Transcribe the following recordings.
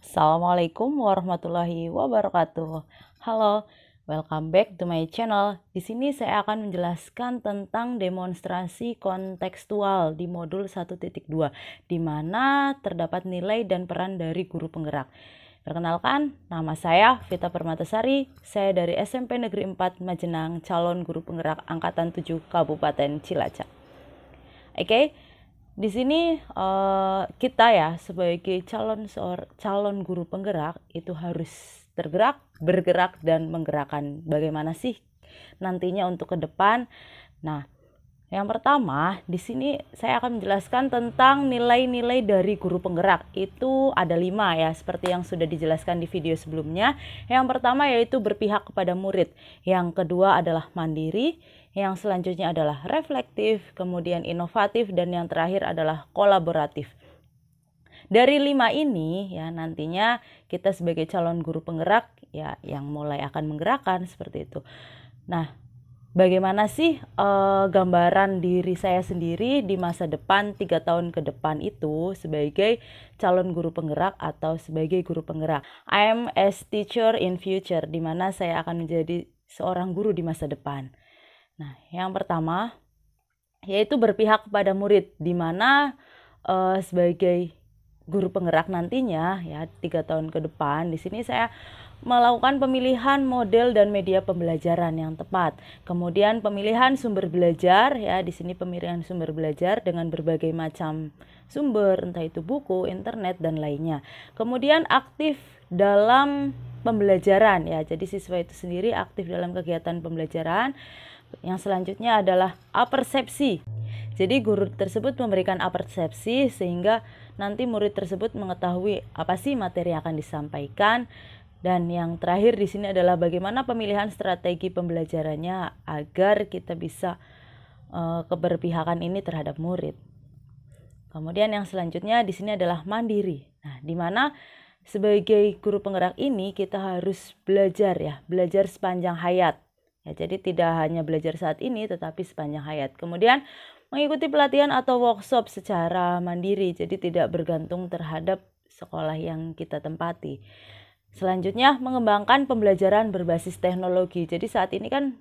Assalamualaikum warahmatullahi wabarakatuh. Halo, welcome back to my channel. Di sini saya akan menjelaskan tentang demonstrasi kontekstual di modul 1.2, di mana terdapat nilai dan peran dari guru penggerak. Perkenalkan, nama saya Vita Permatasari. Saya dari SMP Negeri 4 Majenang, calon guru penggerak angkatan 7 Kabupaten Cilacap. Oke. Di sini kita ya sebagai calon guru penggerak itu harus tergerak, bergerak dan menggerakkan. Bagaimana sih nantinya untuk ke depan? Nah, yang pertama di sini saya akan menjelaskan tentang nilai-nilai dari guru penggerak. Itu ada 5 ya, seperti yang sudah dijelaskan di video sebelumnya. Yang pertama yaitu berpihak kepada murid. Yang kedua adalah mandiri. Yang selanjutnya adalah reflektif, kemudian inovatif, dan yang terakhir adalah kolaboratif. Dari 5 ini ya nantinya kita sebagai calon guru penggerak ya yang mulai akan menggerakkan seperti itu. Nah, bagaimana sih gambaran diri saya sendiri di masa depan 3 tahun ke depan itu sebagai calon guru penggerak atau sebagai guru penggerak? I am as teacher in future, di mana saya akan menjadi seorang guru di masa depan. Nah, yang pertama yaitu berpihak kepada murid, di mana sebagai guru penggerak nantinya ya 3 tahun ke depan di sini saya melakukan pemilihan model dan media pembelajaran yang tepat. Kemudian pemilihan sumber belajar ya, di sini pemilihan sumber belajar dengan berbagai macam sumber, entah itu buku, internet dan lainnya. Kemudian aktif dalam pembelajaran ya. Jadi siswa itu sendiri aktif dalam kegiatan pembelajaran. Yang selanjutnya adalah apersepsi. Jadi guru tersebut memberikan apersepsi sehingga nanti murid tersebut mengetahui apa sih materi yang akan disampaikan. Dan yang terakhir di sini adalah bagaimana pemilihan strategi pembelajarannya agar kita bisa keberpihakan ini terhadap murid. Kemudian yang selanjutnya di sini adalah mandiri. Nah, di mana sebagai guru penggerak ini kita harus belajar ya, belajar sepanjang hayat. Ya, jadi tidak hanya belajar saat ini tetapi sepanjang hayat. Kemudian mengikuti pelatihan atau workshop secara mandiri, jadi tidak bergantung terhadap sekolah yang kita tempati. Selanjutnya mengembangkan pembelajaran berbasis teknologi. Jadi saat ini kan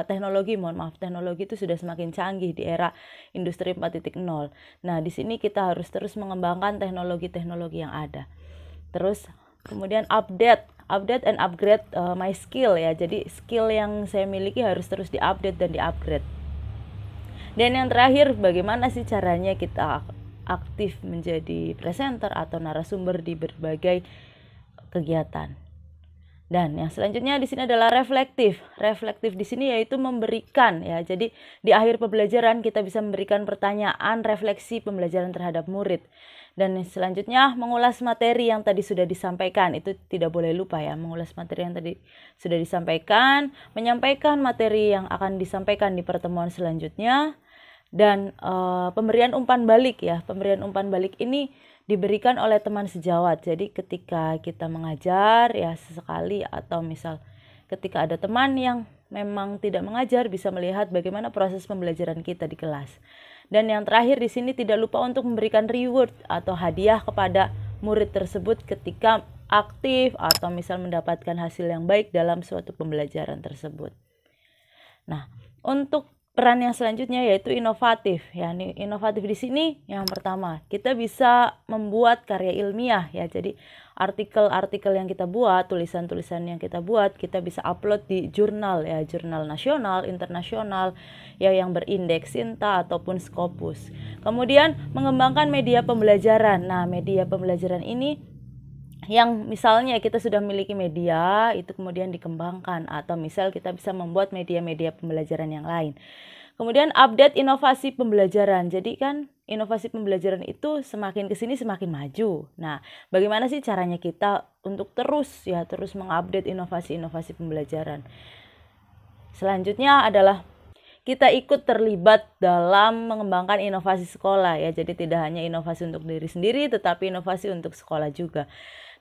teknologi itu sudah semakin canggih di era industri 4.0. Nah, di sini kita harus terus mengembangkan teknologi-teknologi yang ada. Terus kemudian update and upgrade my skill ya. Jadi skill yang saya miliki harus terus diupdate dan diupgrade. Dan yang terakhir, bagaimana sih caranya kita aktif menjadi presenter atau narasumber di berbagai kegiatan. Dan yang selanjutnya di sini adalah reflektif. Reflektif di sini yaitu memberikan ya. Jadi di akhir pembelajaran kita bisa memberikan pertanyaan refleksi pembelajaran terhadap murid. Dan selanjutnya mengulas materi yang tadi sudah disampaikan. Itu tidak boleh lupa ya, mengulas materi yang tadi sudah disampaikan, menyampaikan materi yang akan disampaikan di pertemuan selanjutnya. Dan pemberian umpan balik ya. Pemberian umpan balik ini diberikan oleh teman sejawat. Jadi ketika kita mengajar ya sesekali atau misal ketika ada teman yang memang tidak mengajar bisa melihat bagaimana proses pembelajaran kita di kelas. Dan yang terakhir di sini tidak lupa untuk memberikan reward atau hadiah kepada murid tersebut ketika aktif atau misal mendapatkan hasil yang baik dalam suatu pembelajaran tersebut. Nah, untuk peran yang selanjutnya yaitu inovatif. Ya, inovatif di sini yang pertama, kita bisa membuat karya ilmiah ya. Jadi artikel-artikel yang kita buat, tulisan-tulisan yang kita buat, kita bisa upload di jurnal ya, jurnal nasional, internasional ya yang berindeks SINTA ataupun Scopus. Kemudian mengembangkan media pembelajaran. Nah, media pembelajaran ini yang misalnya kita sudah memiliki media itu kemudian dikembangkan atau misal kita bisa membuat media-media pembelajaran yang lain. Kemudian update inovasi pembelajaran. Jadi kan inovasi pembelajaran itu semakin kesini semakin maju. Nah, bagaimana sih caranya kita untuk terus mengupdate inovasi-inovasi pembelajaran? Selanjutnya adalah kita ikut terlibat dalam mengembangkan inovasi sekolah ya. Jadi tidak hanya inovasi untuk diri sendiri tetapi inovasi untuk sekolah juga.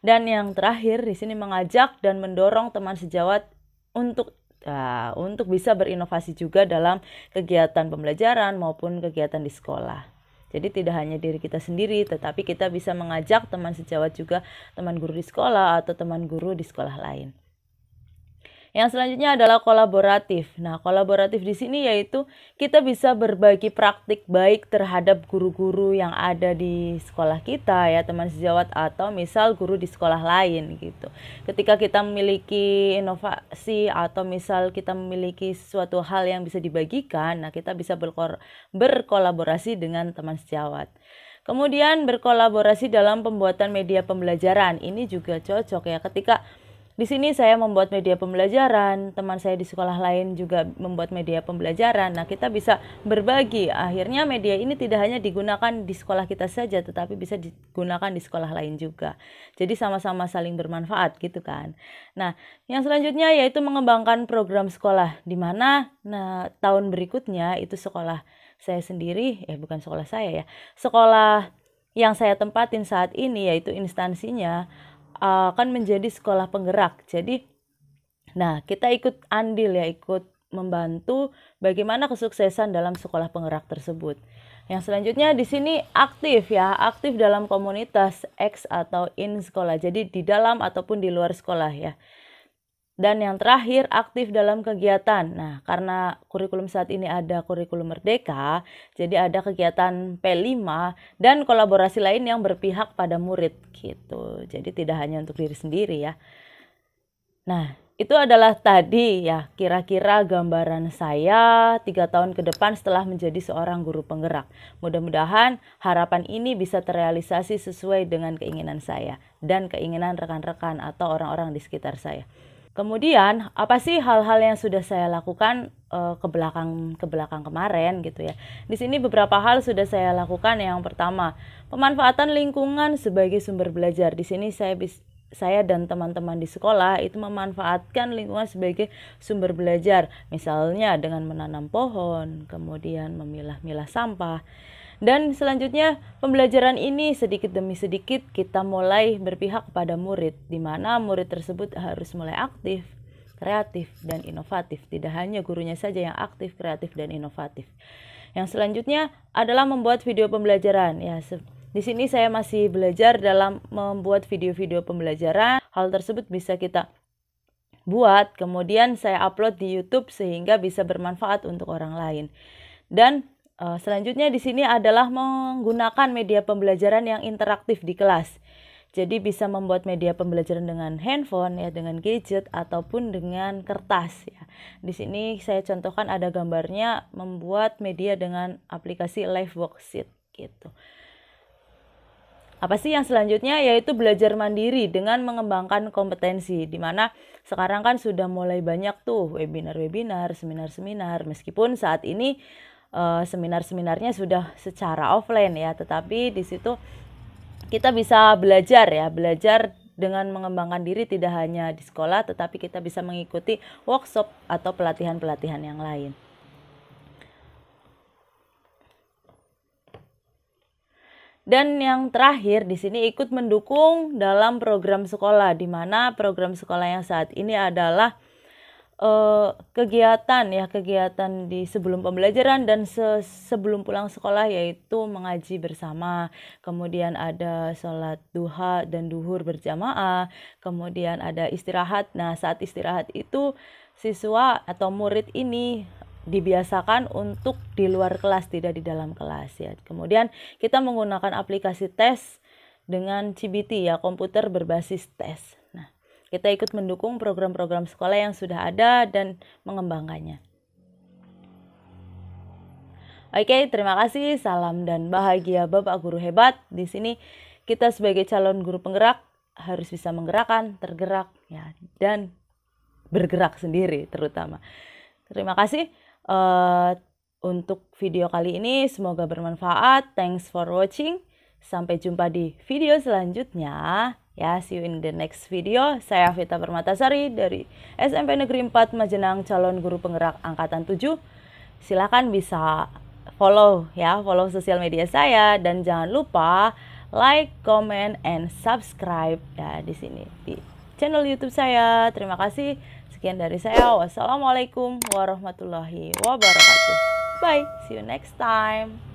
Dan yang terakhir di sini mengajak dan mendorong teman sejawat untuk bisa berinovasi juga dalam kegiatan pembelajaran maupun kegiatan di sekolah. Jadi tidak hanya diri kita sendiri, tetapi kita bisa mengajak teman sejawat juga, teman guru di sekolah atau teman guru di sekolah lain. Yang selanjutnya adalah kolaboratif. Nah, kolaboratif di sini yaitu kita bisa berbagi praktik baik terhadap guru-guru yang ada di sekolah kita ya, teman sejawat, atau misal guru di sekolah lain gitu. Ketika kita memiliki inovasi atau misal kita memiliki sesuatu hal yang bisa dibagikan, nah kita bisa berkolaborasi dengan teman sejawat. Kemudian berkolaborasi dalam pembuatan media pembelajaran. Ini juga cocok ya, ketika di sini saya membuat media pembelajaran, teman saya di sekolah lain juga membuat media pembelajaran. Nah, kita bisa berbagi. Akhirnya media ini tidak hanya digunakan di sekolah kita saja, tetapi bisa digunakan di sekolah lain juga. Jadi sama-sama saling bermanfaat gitu kan. Nah, yang selanjutnya yaitu mengembangkan program sekolah, di mana tahun berikutnya itu sekolah saya sendiri, bukan sekolah saya ya, sekolah yang saya tempatin saat ini yaitu instansinya akan menjadi sekolah penggerak. Jadi, kita ikut andil ya, ikut membantu bagaimana kesuksesan dalam sekolah penggerak tersebut. Yang selanjutnya di sini aktif ya, aktif dalam komunitas X atau in sekolah. Jadi di dalam ataupun di luar sekolah ya. Dan yang terakhir, aktif dalam kegiatan. Nah, karena kurikulum saat ini ada kurikulum merdeka, jadi ada kegiatan P5 dan kolaborasi lain yang berpihak pada murid gitu. Jadi tidak hanya untuk diri sendiri ya. Nah, itu adalah tadi ya kira-kira gambaran saya 3 tahun ke depan setelah menjadi seorang guru penggerak. Mudah-mudahan harapan ini bisa terrealisasi sesuai dengan keinginan saya dan keinginan rekan-rekan atau orang-orang di sekitar saya. Kemudian, apa sih hal-hal yang sudah saya lakukan ke belakang kemarin gitu ya. Di sini beberapa hal sudah saya lakukan. Yang pertama, pemanfaatan lingkungan sebagai sumber belajar. Di sini saya dan teman-teman di sekolah itu memanfaatkan lingkungan sebagai sumber belajar. Misalnya dengan menanam pohon, kemudian memilah-milah sampah. Dan selanjutnya pembelajaran ini sedikit demi sedikit kita mulai berpihak kepada murid, di mana murid tersebut harus mulai aktif, kreatif, dan inovatif. Tidak hanya gurunya saja yang aktif, kreatif, dan inovatif. Yang selanjutnya adalah membuat video pembelajaran. Ya, di sini saya masih belajar dalam membuat video-video pembelajaran. Hal tersebut bisa kita buat, kemudian saya upload di YouTube sehingga bisa bermanfaat untuk orang lain. Dan selanjutnya di sini adalah menggunakan media pembelajaran yang interaktif di kelas. Jadi bisa membuat media pembelajaran dengan handphone ya, dengan gadget ataupun dengan kertas ya. Di sini saya contohkan ada gambarnya membuat media dengan aplikasi Live Worksheet gitu. Apa sih yang selanjutnya? Yaitu belajar mandiri dengan mengembangkan kompetensi, di mana sekarang kan sudah mulai banyak tuh webinar-webinar, seminar-seminar, meskipun saat ini seminar-seminarnya sudah secara offline ya, tetapi di situ kita bisa belajar ya, belajar dengan mengembangkan diri tidak hanya di sekolah, tetapi kita bisa mengikuti workshop atau pelatihan-pelatihan yang lain. Dan yang terakhir di sini ikut mendukung dalam program sekolah, di mana program sekolah yang saat ini adalah kegiatan di sebelum pembelajaran dan sebelum pulang sekolah, yaitu mengaji bersama, kemudian ada sholat duha dan duhur berjamaah, kemudian ada istirahat. Nah, saat istirahat itu siswa atau murid ini dibiasakan untuk di luar kelas, tidak di dalam kelas ya. Kemudian kita menggunakan aplikasi tes dengan CBT ya, komputer berbasis tes. Nah, kita ikut mendukung program-program sekolah yang sudah ada dan mengembangkannya. Oke, terima kasih. Salam dan bahagia Bapak Guru hebat. Di sini kita sebagai calon guru penggerak harus bisa menggerakkan, tergerak ya, dan bergerak sendiri terutama. Terima kasih untuk video kali ini. Semoga bermanfaat. Thanks for watching. Sampai jumpa di video selanjutnya. Ya, see you in the next video. Saya Vita Permatasari dari SMP Negeri 4 Majenang, calon guru penggerak angkatan 7. Silakan bisa follow sosial media saya, dan jangan lupa like, comment, and subscribe ya di sini di channel YouTube saya. Terima kasih. Sekian dari saya. Wassalamualaikum warahmatullahi wabarakatuh. Bye. See you next time.